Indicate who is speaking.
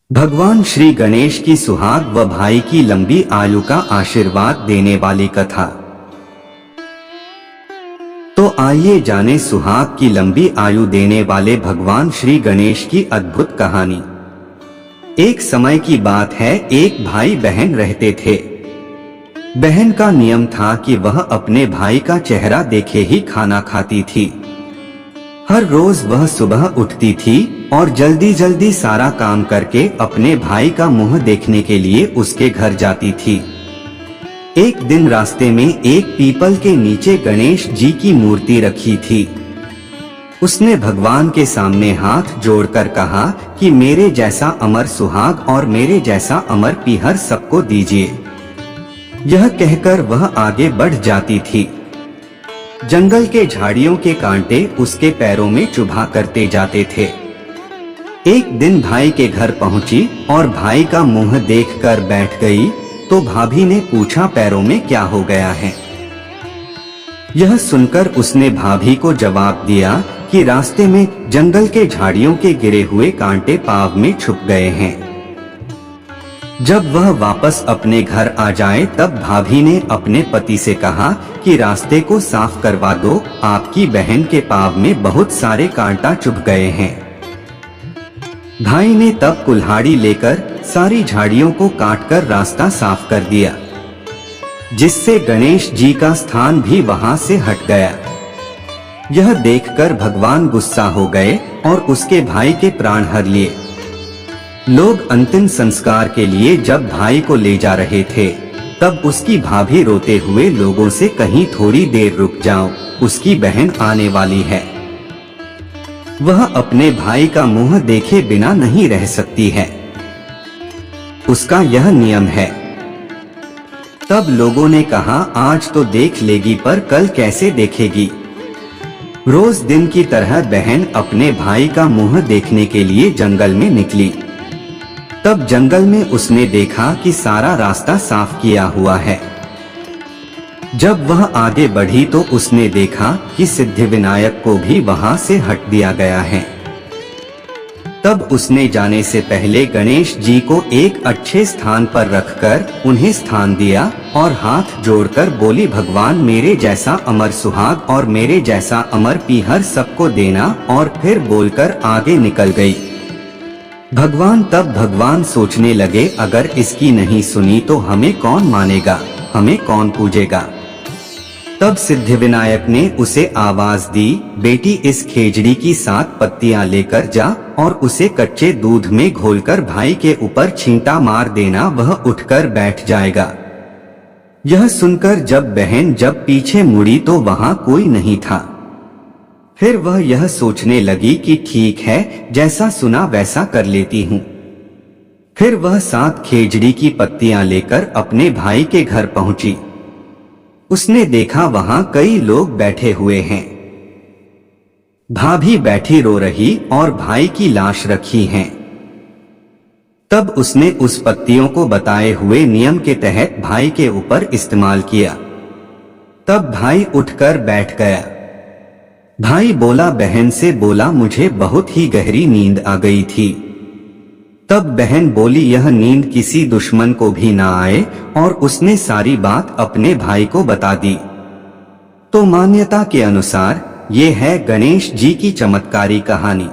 Speaker 1: भगवान श्री गणेश की सुहाग व भाई की लंबी आयु का आशीर्वाद देने वाली कथा। तो आइए जाने सुहाग की लंबी आयु देने वाले भगवान श्री गणेश की अद्भुत कहानी। एक समय की बात है, एक भाई बहन रहते थे। बहन का नियम था कि वह अपने भाई का चेहरा देखे ही खाना खाती थी। हर रोज वह सुबह उठती थी और जल्दी जल्दी सारा काम करके अपने भाई का मुंह देखने के लिए उसके घर जाती थी। एक दिन रास्ते में एक पीपल के नीचे गणेश जी की मूर्ति रखी थी। उसने भगवान के सामने हाथ जोड़कर कहा कि मेरे जैसा अमर सुहाग और मेरे जैसा अमर पीहर सबको दीजिए। यह कहकर वह आगे बढ़ जाती थी। जंगल के झाड़ियों के कांटे उसके पैरों में चुभा करते जाते थे। एक दिन भाई के घर पहुंची और भाई का मुंह देखकर बैठ गई तो भाभी ने पूछा, पैरों में क्या हो गया है? यह सुनकर उसने भाभी को जवाब दिया कि रास्ते में जंगल के झाड़ियों के गिरे हुए कांटे पाँव में छुप गए हैं। जब वह वापस अपने घर आ जाए तब भाभी ने अपने पति से कहा कि रास्ते को साफ करवा दो, आपकी बहन के पाँव में बहुत सारे कांटा चुभ गए हैं। भाई ने तब कुल्हाड़ी लेकर सारी झाड़ियों को काटकर रास्ता साफ कर दिया, जिससे गणेश जी का स्थान भी वहां से हट गया। यह देखकर भगवान गुस्सा हो गए और उसके भाई के प्राण हर लिए। लोग अंतिम संस्कार के लिए जब भाई को ले जा रहे थे तब उसकी भाभी रोते हुए लोगों से, कहीं थोड़ी देर रुक जाओ, उसकी बहन आने वाली है। वह अपने भाई का मुंह देखे बिना नहीं रह सकती है, उसका यह नियम है। तब लोगों ने कहा, आज तो देख लेगी पर कल कैसे देखेगी। रोज दिन की तरह बहन अपने भाई का मुंह देखने के लिए जंगल में निकली। तब जंगल में उसने देखा कि सारा रास्ता साफ किया हुआ है। जब वह आगे बढ़ी तो उसने देखा कि सिद्धिविनायक को भी वहां से हट दिया गया है। तब उसने जाने से पहले गणेश जी को एक अच्छे स्थान पर रखकर उन्हें स्थान दिया और हाथ जोड़कर बोली, भगवान मेरे जैसा अमर सुहाग और मेरे जैसा अमर पीहर सबको देना, और फिर बोलकर आगे निकल गई। भगवान सोचने लगे, अगर इसकी नहीं सुनी तो हमें कौन मानेगा, हमें कौन पूजेगा। तब सिद्धिविनायक ने उसे आवाज दी, बेटी इस खेजड़ी की 7 पत्तियां लेकर जा और उसे कच्चे दूध में घोलकर भाई के ऊपर छींटा मार देना, वह उठकर बैठ जाएगा। यह सुनकर जब बहन पीछे मुड़ी तो वहां कोई नहीं था। फिर वह यह सोचने लगी कि ठीक है, जैसा सुना वैसा कर लेती हूँ। फिर वह 7 खेजड़ी की पत्तियां लेकर अपने भाई के घर पहुंची। उसने देखा वहां कई लोग बैठे हुए हैं। भाभी बैठी रो रही और भाई की लाश रखी है। तब उसने उस पत्तियों को बताए हुए नियम के तहत भाई के ऊपर इस्तेमाल किया। तब भाई उठकर बैठ गया। भाई बोला, बहन से बोला, मुझे बहुत ही गहरी नींद आ गई थी। तब बहन बोली, यह नींद किसी दुश्मन को भी ना आए, और उसने सारी बात अपने भाई को बता दी। तो मान्यता के अनुसार ये है गणेश जी की चमत्कारी कहानी।